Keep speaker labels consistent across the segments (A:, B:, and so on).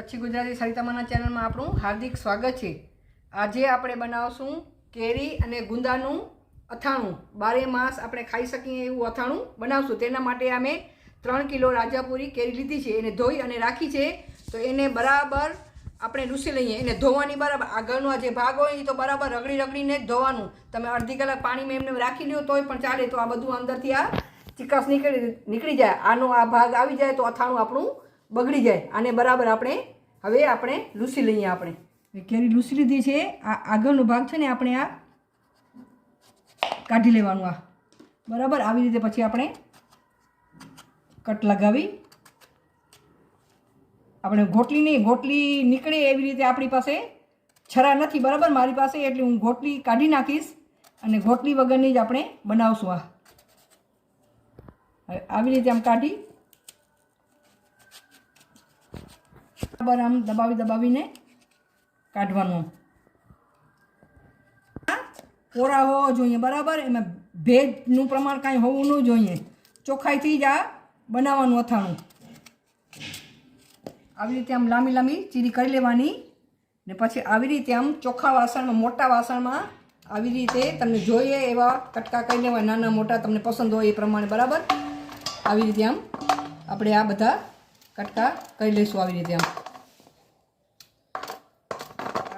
A: કચ્છી ગુજરાતી સરિતામાના ચેનલમાં આપણું હાર્દિક સ્વાગત છે। આજે આપણે બનાવશું કેરી અને ગુંદાનું અથાણું। 12 માસ આપણે ખાઈ શકીએ એવું અથાણું બનાવશું। તેના માટે અમે 3 કિલો રાજાપુરી કેરી લીધી છે, એને ધોઈ અને રાખી છે। તો એને બરાબર આપણે લૂસી લઈએ। એને ધોવાની બરાબર આગળનો આ જે ભાગ હોય એ તો બરાબર રગડી રગડીને જ ધોવાનું। તમે અડધી કલાક પાણીમાં એમને રાખી લ્યો તોય પણ ચાલે। તો આ બધું અંદરથી આ ચિકાસ નીકળી જાય, આનો આ ભાગ આવી જાય તો અથાણું આપણું બગડી જાય। આને બરાબર આપણે લૂસી લઈએ। આપણે કેરી લૂસી લીધી છે। આ આગળનો ભાગ છે ને આપણે આ કાઢી લેવાનું। આ બરાબર આવી રીતે પછી આપણે કટ લગાવી આપણે ગોટલી નીકળે એવી રીતે આપણી પાસે છરા નથી બરાબર મારી પાસે, એટલે હું ગોટલી કાઢી નાખીશ અને ગોટલી વગરની જ આપણે બનાવશું। આ આવી રીતે આમ કાઢી બરાબર આમ દબાવીને કાઢવાનું। કોરા હોવો જોઈએ બરાબર, એમાં ભેજનું પ્રમાણ કાંઈ હોવું ન જોઈએ। ચોખ્ખાઈથી જ આ બનાવવાનું અથાણું। આવી રીતે આમ લાંબી લાંબી ચીરી કરી લેવાની ને પછી આવી રીતે આમ ચોખ્ખા વાસણમાં, મોટા વાસણમાં આવી રીતે તમને જોઈએ એવા કટકા કરી લેવા, નાના મોટા તમને પસંદ હોય એ પ્રમાણે બરાબર। આવી રીતે આમ આપણે આ બધા કટકા કરી લઈશું। આવી રીતે આમ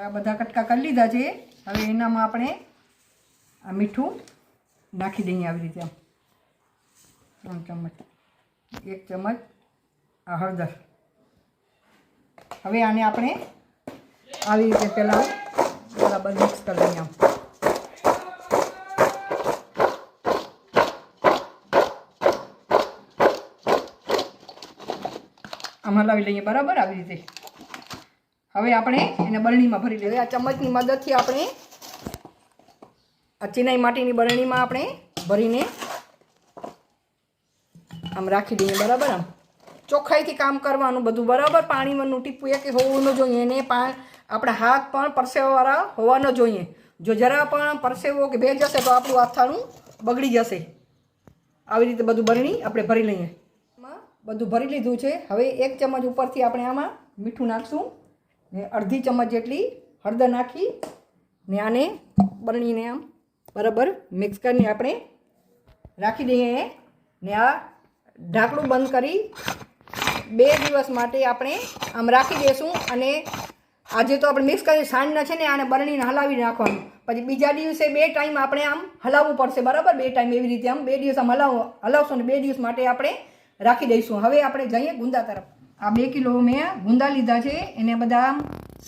A: આ બધા કટકા કરી લીધા છે। હવે એનામાં આપણે આ મીઠું નાખી દઈએ આવી રીતે આમ 3 ચમચ, 1 ચમચ આ હળદર। હવે આને આપણે આવી રીતે પહેલાં બરાબર મિક્સ કરી લઈએ। આમ હલાવી લઈએ બરાબર આવી રીતે। હવે આપણે એને બરણીમાં ભરી લઈએ। આ ચમચની મદદથી આપણે આ ચિનાઈ માટીની બરણીમાં આપણે ભરીને આમ રાખી દઈએ બરાબર। આમ ચોખ્ખાઈથી કામ કરવાનું બધું બરાબર। પાણીમાંનું ટીપું એક હોવું ન જોઈએ, એને આપણા હાથ પણ પરસેવાવાળા હોવા ન જોઈએ। જો જરા પણ પરસેવો કે ભેજ હશે તો આપણું અથાણું બગડી જશે। આવી રીતે બધું બરણી આપણે ભરી લઈએ। બધું ભરી લીધું છે। હવે 1 ચમચ ઉપરથી આપણે આમાં મીઠું નાખશું ને અડધી ચમચ જેટલી હળદર નાખી ને આને બરણીને આમ બરાબર મિક્સ કરીને આપણે રાખી દઈએ ને આ ઢાંકણું બંધ કરી 2 દિવસ માટે આપણે આમ રાખી દઈશું। અને આજે તો આપણે મિક્સ કરી સાંજના છે ને આને બરણીને હલાવી નાખવાનું, પછી બીજા દિવસે 2 ટાઈમ આપણે આમ હલાવવું પડશે બરાબર। 2 ટાઈમ એવી રીતે આમ 2 દિવસ આમ હલાવશું ને 2 દિવસ માટે આપણે રાખી દઈશું। હવે આપણે જઈએ ગુંદા તરફ। આ 2 કિલો મેં ગુંદા લીધા છે, એને બધા આમ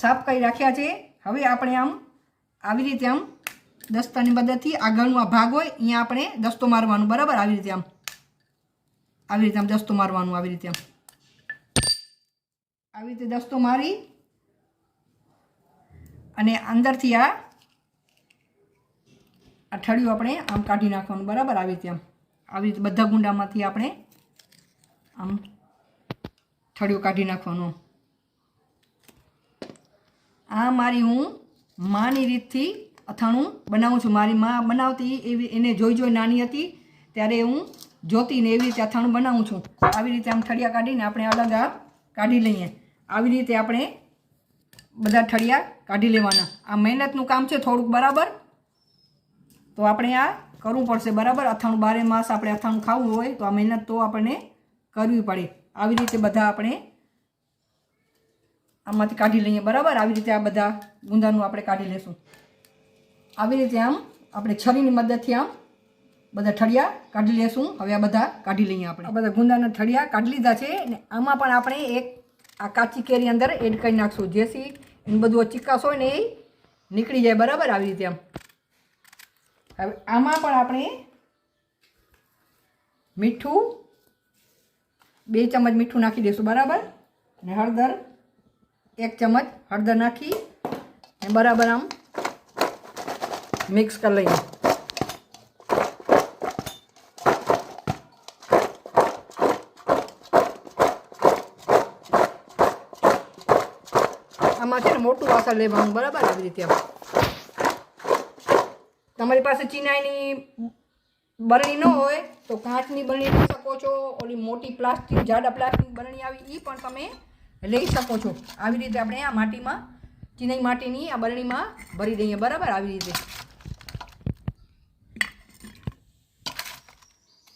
A: સાફ કરી રાખ્યા છે। હવે આપણે આમ આવી રીતે આમ દસ્તાની મદદથી આગળનો આ ભાગ હોય અહીંયા આપણે દસ્તો મારવાનું બરાબર। આવી રીતે આમ દસ્તો મારવાનું। આવી રીતે દસ્તો મારી અને અંદરથી આ ઠળિયું આપણે આમ કાઢી નાખવાનું બરાબર। આવી રીતે બધા ગુંડામાંથી આપણે આમ ઠળિયું કાઢી નાખવાનું। આ મારી હું માની રીતથી અથાણું બનાવું છું। મારી મા બનાવતી એવી, એને જોઈ નાની હતી ત્યારે હું જોતી ને એવી રીતે અથાણું બનાવું છું। આવી રીતે આમ ઠળિયા કાઢીને આપણે અલગ આ કાઢી લઈએ। આવી રીતે આપણે બધા ઠળિયા કાઢી લેવાના। આ મહેનતનું કામ છે થોડુંક બરાબર, તો આપણે આ કરવું પડશે બરાબર। અથાણું 12 માસ આપણે અથાણું ખાવું હોય તો આ મહેનત તો આપણને કરવી પડે। આવી રીતે બધા આપણે આમાંથી કાઢી લઈએ બરાબર। આવી રીતે આ બધા ગુંદાનું આપણે કાઢી લેશું। આવી રીતે આમ આપણે છરીની મદદથી આમ બધા ઠળિયા કાઢી લેશું। હવે આ બધા કાઢી લઈએ આપણે। આ બધા ગુંદાના ઠળિયા કાઢી લીધા છે ને આમાં પણ આપણે એક આ કાચી કેરી અંદર એડ કરી નાખશું, જેથી એનું બધું ચિકાસ હોય ને એ નીકળી જાય બરાબર। આવી રીતે આમ હવે આમાં પણ આપણે મીઠું 2 ચમચ મીઠું નાખી દઈશું બરાબર, ને હળદર 1 ચમચ હળદર નાખી ને બરાબર આમ મિક્સ કરી લઈએ। આમાં છે ને મોટું વાસણ લેવાનું બરાબર। આવી રીતે આમ તમારી પાસે ચિનાઈની બરણી ન હોય તો કાચની બરણી લઈ શકો છો। ઓલી મોટી પ્લાસ્ટિક, જાડા પ્લાસ્ટિક બરણી આવી એ પણ તમે લઈ શકો છો. આવી રીતે આપણે આ માટીમાં ચીનાઈ માટીની આ બરણીમાં ભરી દઈએ. બરાબર, આવી રીતે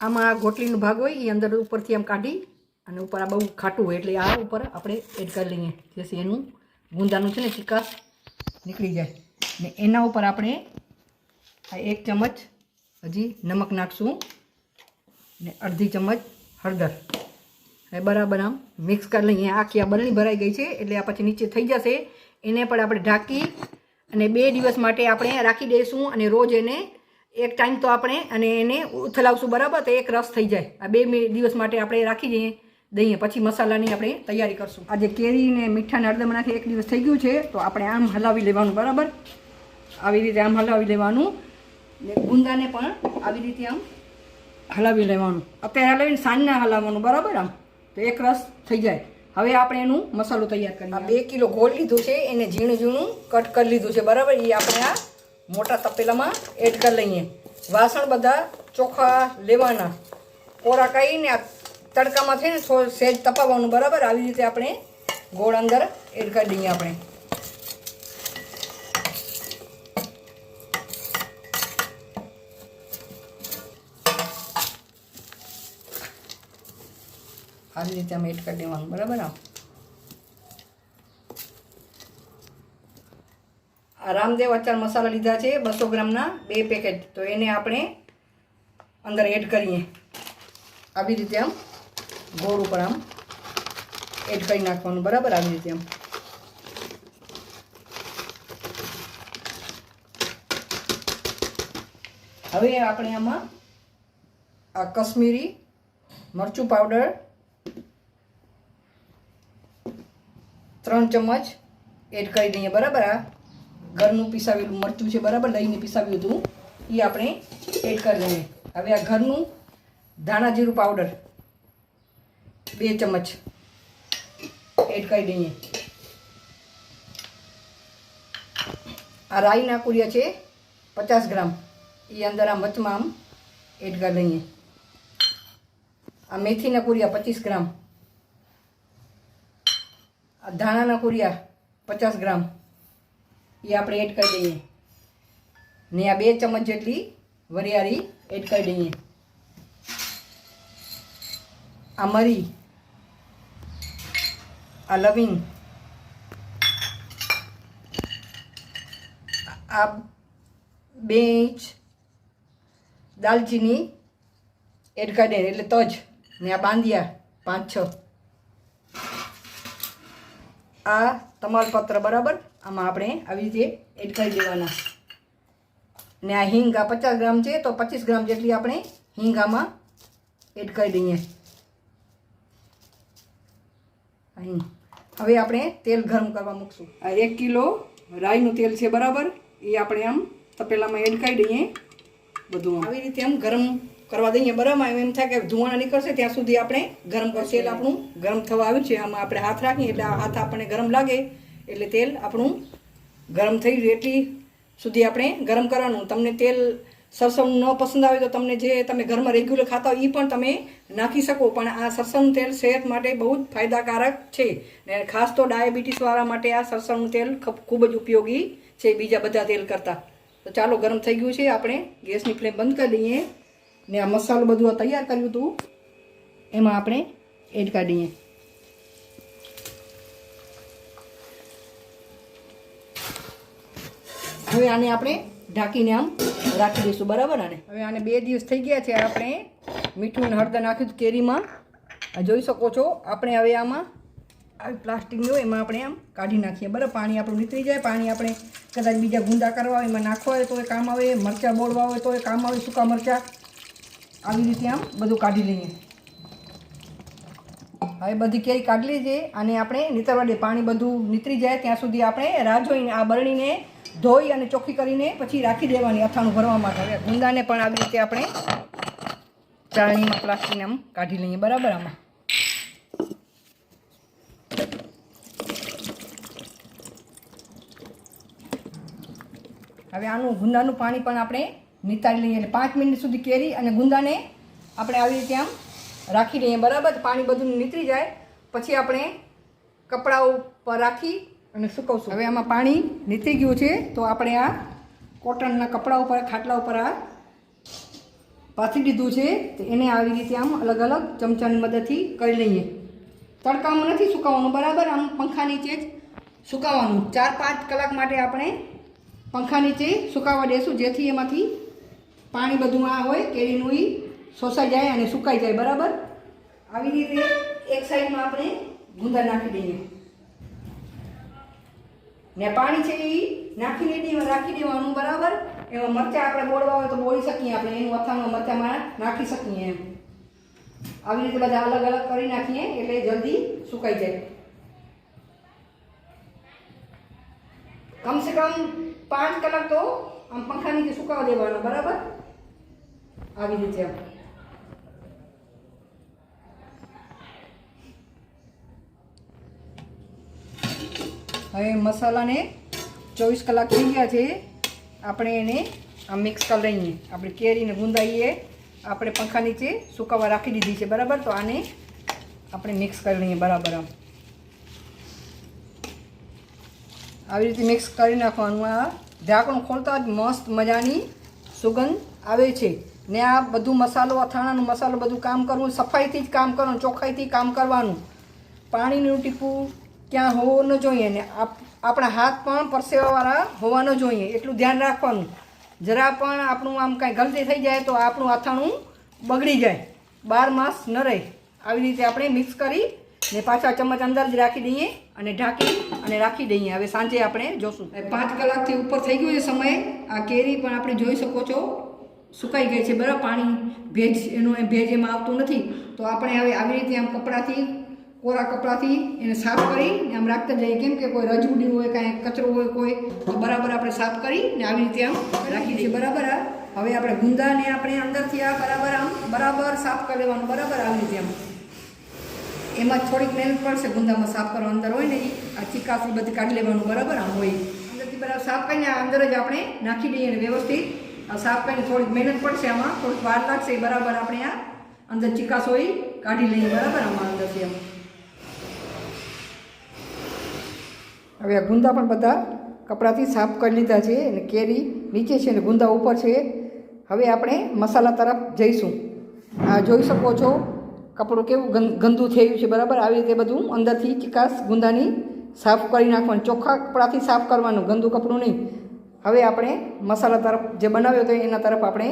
A: આમાં ગોટલીનો ભાગ હોય એ અંદર ઉપરથી આમ કાઢી અને ઉપર આ બહુ ખાટું હોય એટલે આ ઉપર આપણે એડ કરી લઈએ, જેથી એનું ગુંદાનું છે ને ચિકાસ નીકળી જાય. ને એના ઉપર આપણે આ 1 ચમચ હજી નમક નાખશું ને અડધી ચમચ હળદર. હવે બરાબર આમ મિક્સ કરી લઈએ. આખી આ બરણી ભરાઈ ગઈ છે એટલે આ પછી નીચે થઈ જશે. એને પણ આપણે ઢાંકી અને 2 દિવસ માટે આપણે રાખી દઈશું અને રોજ એને એક ટાઈમ તો આપણે અને એને ઉથલાવશું. બરાબર, તો એક રસ થઈ જાય. આ 2 દિવસ માટે આપણે રાખી દઈએ પછી મસાલાની આપણે તૈયારી કરશું. આજે કેરીને મીઠાને હળદર નાખી 1 દિવસ થઈ ગયું છે તો આપણે આમ હલાવી લેવાનું. બરાબર, આવી રીતે આમ હલાવી લેવાનું ને ગુંદાને પણ આવી રીતે આમ હલાવી લેવાનું. અત્યારે હલાવીને સાંજના હલાવવાનું. બરાબર, આમ તો એક રસ થઈ જાય. હવે આપણે એનું મસાલો તૈયાર કરીએ. આ 2 કિલો ગોળ લીધું છે, એને ઝીણું ઝીણું કટ કરી લીધું છે. બરાબર, એ આપણે આ મોટા તપેલામાં એડ કરી લઈએ. વાસણ બધા ચોખ્ખા લેવાના, કોરા કાઢીને આ તડકામાં થઈને સહેજ તપાવવાનું. બરાબર, આવી રીતે આપણે ગોળ અંદર એડ કરી દઈએ. આપણે આવી રીતે આમ એડ કરી દેવાનું. બરાબર, આ રામદેવ અચાર મસાલા લીધા છે 200 ગ્રામના 2 પેકેટ, તો એને આપણે અંદર એડ કરીએ. આવી રીતે આમ ગોળ ઉપર આમ એડ કરી નાખવાનું. બરાબર, આવી રીતે આમ હવે આપણે આમાં આ કશ્મીરી મરચું પાવડર 3 ચમચ એડ કરી દઈએ. બરાબર, આ ઘરનું પીસાવેલું મરચું છે. બરાબર, લઈને પીસાવ્યું હતું એ આપણે એડ કરી દઈએ. હવે આ ઘરનું ધાણા જીરું પાવડર 2 ચમચ એડ કરી દઈએ. આ રાઈના કુરિયા છે 50 ગ્રામ, એ અંદર આ મચમાં આમ એડ કરી દઈએ. આ મેથીના કુરિયા 25 ગ્રામ, આ ધાણાના કુરિયા 50 ગ્રામ એ આપણે એડ કરી દઈએ. ને આ 2 ચમચ જેટલી વરિયાળી એડ કરી દઈએ. આ મરી, આ લવિંગ, આ 2 ઇંચ દાલચીની એડ કરી દઈએ એટલે તજ, ને આ બાંધિયા 5-6, આ તમાલપત્ર. બરાબર, આમાં આપણે આવી રીતે એડ કરી દેવાના. ને આ હિંગ આ 50 ગ્રામ છે તો 25 ગ્રામ જેટલી આપણે હિંગ આમાં એડ કરી દઈએ. હવે આપણે તેલ ગરમ કરવા મૂકશું. આ 1 કિલો રાઈનું તેલ છે. બરાબર, એ આપણે આમ તપેલામાં એડ કરી દઈએ. બધું આવી રીતે આમ ગરમ કરવા દઈએ. બરાબર, એમ થાય કે ધુમાડા નીકળશે ત્યાં સુધી આપણે ગરમ કરશું. તેલ આપણું ગરમ થવા આવ્યું છે. આમાં આપણે હાથ રાખીએ એટલે આ હાથ આપણને ગરમ લાગે એટલે તેલ આપણું ગરમ થઈ ગયું એટલી સુધી આપણે ગરમ કરવાનું. તમને તેલ સરસવનું ન પસંદ આવે તો તમને જે તમે ઘરમાં રેગ્યુલર ખાતા હોય એ પણ તમે નાખી શકો, પણ આ સરસવનું તેલ સેહત માટે બહુ જ ફાયદાકારક છે. ને ખાસ તો ડાયાબિટીસવાળા માટે આ સરસવનું તેલ ખૂબ જ ઉપયોગી છે બીજા બધા તેલ કરતાં. તો ચાલો, ગરમ થઈ ગયું છે, આપણે ગેસની ફ્લેમ બંધ કરી દઈએ. ને આ મસાલો બધું તૈયાર કર્યું હતું એમાં આપણે એડ કરી દઈએ. હવે આને આપણે ઢાંકીને આમ રાખી દઈશું. બરાબર, આને હવે આને 2 દિવસ થઈ ગયા છે. આપણે મીઠું અને હળદર નાખ્યું કેરીમાં, જોઈ શકો છો. આપણે હવે આમાં આવી પ્લાસ્ટિકની હોય એમાં આપણે આમ કાઢી નાખીએ. બરાબર, પાણી આપણું નીકળી જાય. પાણી આપણે કદાચ બીજા ગુંદા કરવા હોય એમાં નાખવા હોય તો એ કામ આવે, મરચાં બોળવા હોય તો એ કામ આવે, સૂકા મરચાં. આવી રીતે આમ બધું કાઢી લઈએ. હવે બધી કેરી કાઢી લીધી. આને આપણે નીતરવા દે, પાણી બધું નીતરી જાય ત્યાં સુધી આપણે રાહ જોઈને આ બરણીને ધોઈ અને ચોખ્ખી કરીને પછી રાખી દેવાની અથાણું ભરવા માટે. હવે ગુંદાને પણ આવી રીતે આપણે ચાળણીમાં પ્લાસ્ટિકને આમ કાઢી લઈએ. બરાબર, આમાં હવે આનું ગુંદાનું પાણી પણ આપણે નિતારી લઈએ. એટલે 5 મિનિટ સુધી કેરી અને ગુંદાને આપણે આવી રીતે આમ રાખી દઈએ. બરાબર, પાણી બધું નીતરી જાય પછી આપણે કપડા ઉપર રાખી અને સૂકવશું. હવે આમાં પાણી નીકળી ગયું છે તો આપણે આ કોટનના કપડા ઉપર ખાટલા ઉપર આ પાથરી દીધું છે. તો એને આવી રીતે આમ અલગ અલગ ચમચાની મદદથી કરી લઈએ. તડકામાં નથી સુકાવવાનું, બરાબર આમ પંખા નીચે જ સુકાવવાનું. 4-5 કલાક માટે આપણે પંખા નીચે સુકાવવા દેશું, જેથી એમાંથી પાણી બધું આ હોય કેરીનું એ શોષાઈ જાય અને સુકાઈ જાય. બરાબર આવી રીતે એક સાઈડમાં આપણે ગુંદા નાખી દઈએ ને પાણી છે એ નાખીને રાખી દેવાનું. બરાબર એમાં મરચાં આપણે બોળવા હોય તો બોળી શકીએ, આપણે એનું અથાણું મરચાંમાં નાખી શકીએ. એમ આવી રીતે બધા અલગ અલગ કરી નાખીએ એટલે જલ્દી સુકાઈ જાય. કમસે કમ 5 કલાક તો આમ પંખા નીચે સુકાવા દેવાનો. બરાબર આવી રીતે આમ હવે મસાલાને 24 કલાક થઈ ગયા છે. આપણે એને આમ મિક્સ કરી લઈએ. આપણે કેરીને ગુંદાઈએ આપણે પંખા નીચે સુકાવા રાખી દીધી છે. બરાબર તો આને આપણે મિક્સ કરી લઈએ. બરાબર આમ આવી રીતે મિક્સ કરી નાખવાનું. આ ઢાંકણું ખોલતા જ મસ્ત મજાની સુગંધ આવે છે. ને આ બધું મસાલો અથાણાનો મસાલો બધું કામ કરવું, સફાઈથી જ કામ કરવાનું, ચોખ્ખાઈથી કામ કરવાનું. પાણીનું ટીપું ક્યાં હોવું ન જોઈએ ને આપણા હાથ પણ પરસેવાવાળા હોવા ન જોઈએ, એટલું ધ્યાન રાખવાનું. જરા પણ આપણું આમ કાંઈ ગલતી થઈ જાય તો આપણું અથાણું બગડી જાય, 12 માસ ન રહે. આવી રીતે આપણે મિક્સ કરી ને પાછા ચમચ અંદર જ રાખી દઈએ અને ઢાંકી અને રાખી દઈએ. હવે સાંજે આપણે જોશું. 5 કલાકથી ઉપર થઈ ગયો છે સમય. આ કેરી પણ આપણે જોઈ શકો છો સુકાઈ ગઈ છે. બરાબર પાણી ભેજ એનું ભેજ એમાં આવતું નથી. તો આપણે હવે આવી રીતે આમ કપડાથી કોરા કપડાથી એને સાફ કરી ને આમ રાખતા જઈએ, કેમ કે કોઈ રજબૂડી હોય કાંઈ કચરો હોય કોઈ તો બરાબર આપણે સાફ કરી ને આવી રીતે આમ રાખી દઈએ. બરાબર હવે આપણે ગુંદાને આપણે અંદરથી આ બરાબર સાફ કરી લેવાનું. બરાબર આવી રીતે આમ એમાં થોડીક મહેનત પડશે ગુંદામાં સાફ કરવા. અંદર હોય ને આ ચીકાસી બધી કાઢી લેવાનું. બરાબર આમ હોય અંદરથી બરાબર સાફ કરીને અંદર જ આપણે નાખી દઈએ અને વ્યવસ્થિત આ સાફ કરીને થોડીક મહેનત પડશે, આમાં થોડીક વાર લાગશે. બરાબર આપણે આ અંદર ચીકાસ હોય કાઢી લઈએ. બરાબર આમાં અંદરથી આમ હવે આ ગુંદા પણ બધા કપડાથી સાફ કરી લીધા છે અને કેરી નીચે છે અને ગુંદા ઉપર છે. હવે આપણે મસાલા તરફ જઈશું. આ જોઈ શકો છો કપડું કેવું ગંદુ થયું છે. બરાબર આવી રીતે બધું અંદરથી ચિકાસ ગુંદાની સાફ કરી નાખવાનું. ચોખ્ખા કપડાથી સાફ કરવાનું, ગંદુ કપડું નહીં. હવે આપણે મસાલા તરફ જે બનાવ્યો હતો એના તરફ આપણે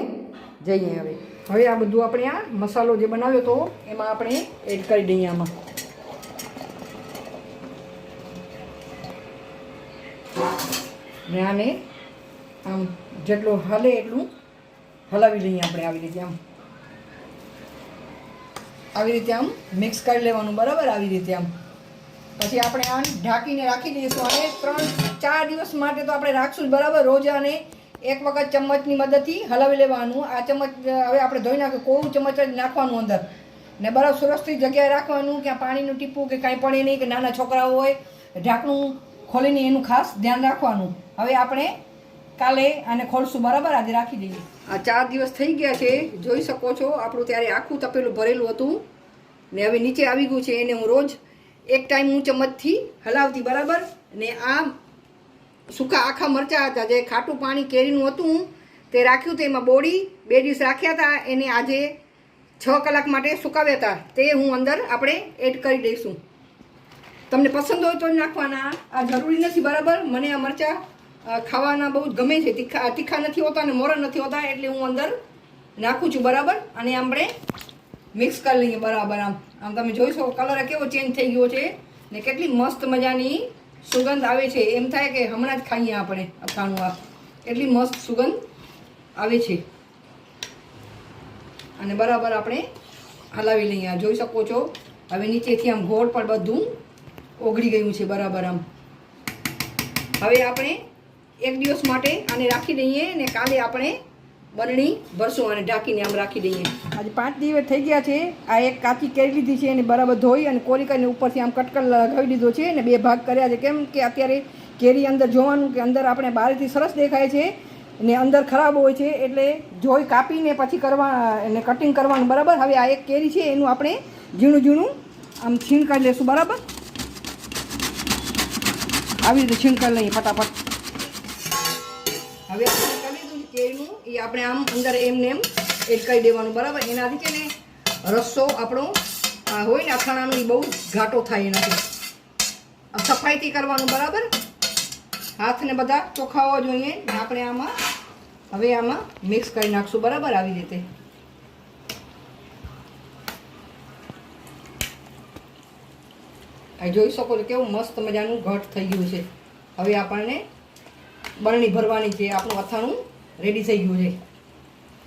A: જઈએ. હવે આ બધું આપણે આ મસાલો જે બનાવ્યો હતો એમાં આપણે એડ કરી દઈએ. આમાં ને આને આમ જેટલું હાલે એટલું હલાવી લઈએ આપણે. આવી રીતે આમ મિક્સ કરી લેવાનું. બરાબર આવી રીતે આમ પછી આપણે આને ઢાંકીને રાખી દઈશું. અને 3-4 દિવસ માટે તો આપણે રાખશું જ. બરાબર રોજ આને એક વખત ચમચની મદદથી હલાવી લેવાનું. આ ચમચ હવે આપણે ધોઈ નાખ્યું, કોવું ચમચ જ નાખવાનું અંદર ને બરાબર સુરક્ષિત જગ્યાએ રાખવાનું, ક્યાં પાણીનું ટીપું કે કાંઈ પડે નહીં, કે નાના છોકરાઓ હોય ઢાંકણું ખોલીને એનું ખાસ ધ્યાન રાખવાનું. હવે આપણે કાલે આને ખોલશું. બરાબર આજે રાખી દઈએ. આ 4 દિવસ થઈ ગયા છે, જોઈ શકો છો. આપણું ત્યારે આખું તપેલું ભરેલું હતું ને હવે નીચે આવી ગયું છે. એને હું રોજ એક ટાઈમ હું ચમચથી હલાવતી. બરાબર ને આ સૂકા આખા મરચાં હતા, જે ખાટું પાણી કેરીનું હતું તે રાખ્યું હતું, એમાં બોળી 2 દિવસ રાખ્યા હતા. એને આજે 6 કલાક માટે સુકાવ્યા હતા. તે હું અંદર આપણે એડ કરી દઈશું. તમને પસંદ હોય તો જ નાખવાના, આ જરૂરી નથી. બરાબર મને આ મરચાં ખાવાના બહુ જ ગમે છે. તીખા નથી હોતા અને મોરા નથી હોતા, એટલે હું અંદર નાખું છું. બરાબર અને આપણે મિક્સ કરી લઈએ. બરાબર આમ તમે જોઈ શકો કલર કેવો ચેન્જ થઈ ગયો છે ને કેટલી મસ્ત મજાની સુગંધ આવે છે. એમ થાય કે હમણાં જ ખાઈએ આપણે અથાણું. આ એટલી મસ્ત સુગંધ આવે છે. અને બરાબર આપણે હલાવી લઈએ. જોઈ શકો છો હવે નીચેથી આમ ગોળ પણ બધું ઓગળી ગયું છે. બરાબર આમ હવે આપણે 1 દિવસ માટે આને રાખી દઈએ ને કાલે આપણે બરણી ભરશું અને ઢાંકીને આમ રાખી દઈએ. આજે 5 દિવસ થઈ ગયા છે. આ એક કાચી કેરી લીધી છે એને બરાબર ધોઈ અને કોરી કરીને ઉપરથી આમ કટકર લગાવી દીધો છે અને 2 ભાગ કર્યા છે. કેમ કે અત્યારે કેરી અંદર જોવાનું કે અંદર આપણે બહારથી સરસ દેખાય છે ને અંદર ખરાબ હોય છે, એટલે જોઈ કાપીને પછી કરવા એને કટિંગ કરવાનું. બરાબર હવે આ એક કેરી છે એનું આપણે ઝીણું આમ છીણ કાઢી લઈશું. બરાબર આવી રીતે છીણ કરી લઈએ ફટાફટ. હવે આપણે કરી લીધું કેરીનું એ આપણે આમ અંદર એમને એમ એડ કરી દેવાનું બરાબર. એનાથી છે ને રસ્સો આપણો હોય ને અથાણાનો એ બહુ ઘાટો થાય એનાથી. સફાઈથી કરવાનું બરાબર. હાથને બધા ચોખ્ખા હોવા જોઈએ. આપણે આમાં હવે આમાં મિક્સ કરી નાખશું બરાબર આવી રીતે. આ જોઈ શકો છો કેવું મસ્ત મજાનું ઘટ થઈ ગયું છે. હવે આપણને બરણી ભરવાની છે. આપણું અથાણું રેડી થઈ ગયું છે.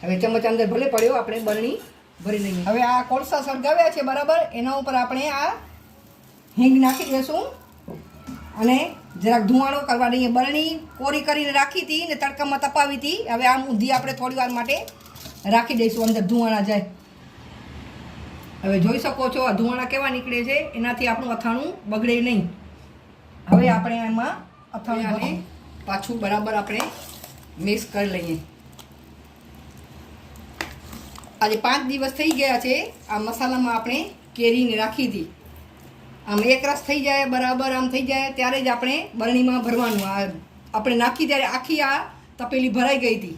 A: હવે ચમચ અંદર ભલે પડ્યો આપણે બરણી ભરી લઈએ. હવે આ કોળસા સળગાવ્યા છે બરાબર. એના ઉપર આપણે આ હિંગ નાખી દઈશું અને જરાક ધુમાડો કરવા દઈએ. બરણી કોરી કરીને રાખી હતી ને તડકામાં તપાવી હતી. હવે આમ ઊંધી આપણે થોડી વાર માટે રાખી દઈશું અંદર ધુમાડા જાય. હવે જોઈ શકો છો આ ધુમાડા કેવા નીકળે છે. એનાથી આપણું અથાણું બગડે નહીં. હવે આપણે એમાં અથાણાને પાછું બરાબર આપણે મિક્સ કરી લઈએ. આજે 5 દિવસ થઈ ગયા છે. આ મસાલામાં આપણે કેરીને રાખી હતી. આમ એક રસ થઈ જાય બરાબર આમ થઈ જાય ત્યારે જ આપણે બરણીમાં ભરવાનું. આ આપણે નાખી ત્યારે આખી આ તપેલી ભરાઈ ગઈ હતી.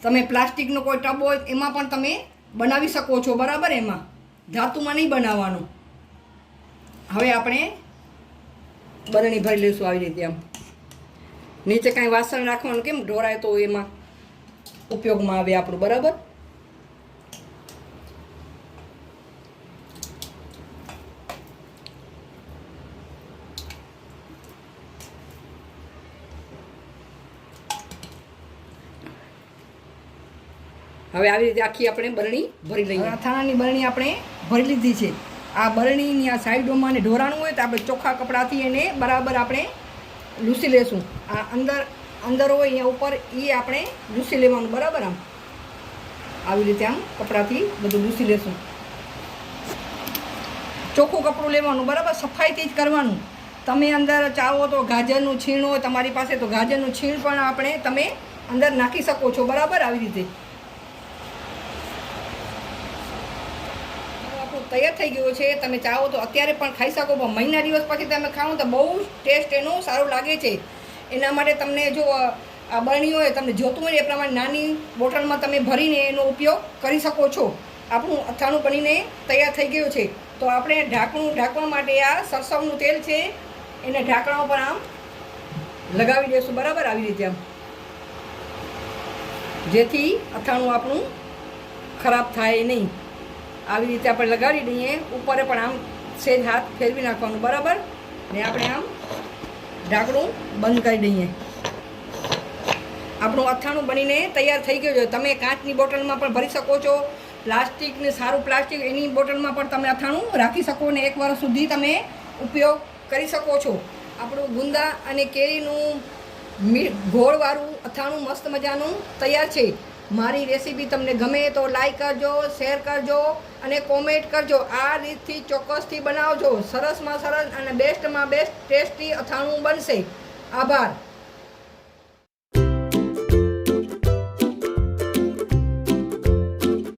A: તમે પ્લાસ્ટિકનો કોઈ ટબ હોય એમાં પણ તમે બનાવી શકો છો બરાબર. એમાં ધાતુમાં નહીં બનાવવાનું. હવે આપણે બરણી ભરી લઈશું આવી રીતે. આમ નીચે કાંઈ વાસણ રાખવાનું કેમ ઢોરાય તો એમાં ઉપયોગમાં આવે આપણું બરાબર. હવે આવી રીતે આખી આપણે બરણી ભરી લઈએ. અથાણાની બરણી આપણે ભરી લીધી છે. આ બરણીની આ સાઈડોમાં ને ઢોરાણું હોય તો આપણે ચોખ્ખા કપડાથી એને બરાબર આપણે લૂસી લેશું. આ અંદર હોય અહીંયા ઉપર એ આપણે લૂસી લેવાનું બરાબર. આમ આવી રીતે આમ કપડાથી બધું લૂસી લેશું. ચોખ્ખું કપડું લેવાનું બરાબર. સફાઈથી જ કરવાનું. તમે અંદર ચાહો તો ગાજરનું છીણ હોય તમારી પાસે તો ગાજરનું છીણ પણ આપણે તમે અંદર નાખી શકો છો બરાબર. આવી રીતે તૈયાર થઈ ગયો છે. તમે ચાહો તો અત્યારે પણ ખાઈ શકો પણ મહિના દિવસ પછી તમે ખાઓ તો બહુ ટેસ્ટ એનો સારો લાગે છે. એના માટે તમને જો આ બરણી હોય તમને જોતું હોય એ પ્રમાણે નાની બોટલમાં તમે ભરીને એનો ઉપયોગ કરી શકો છો. આપણું અથાણું બનીને તૈયાર થઈ ગયું છે. તો આપણે ઢાંકવા માટે આ સરસવનું તેલ છે એને ઢાંકણા ઉપર આમ લગાવી દઈશું બરાબર. આવી રીતે આમ જેથી અથાણું આપણું ખરાબ થાય નહીં. આવી રીતે આપણે લગાડી દઈએ. ઉપર પણ આમ સેજ હાથ ફેરવી નાખવાનું બરાબર. ને આપણે આમ ઢાંકણું બંધ કરી દઈએ. આપણું અથાણું બનીને તૈયાર થઈ ગયું છે. તમે કાચની બોટલમાં પણ ભરી શકો છો. પ્લાસ્ટિકને સારું પ્લાસ્ટિક એની બોટલમાં પણ તમે અથાણું રાખી શકો ને 1 વર્ષ સુધી તમે ઉપયોગ કરી શકો છો. આપણું ગુંદા અને કેરીનું ગોળવાળું અથાણું મસ્ત મજાનું તૈયાર છે. મારી રેસીપી તમને ગમે તો લાઈક કરજો, શેર કરજો અને કોમેન્ટ કરજો. આ રીતથી ચોક્કસથી બનાવજો. સરસમાં સરસ અને બેસ્ટમાં બેસ્ટ ટેસ્ટી અથાણું બનશે. આભાર.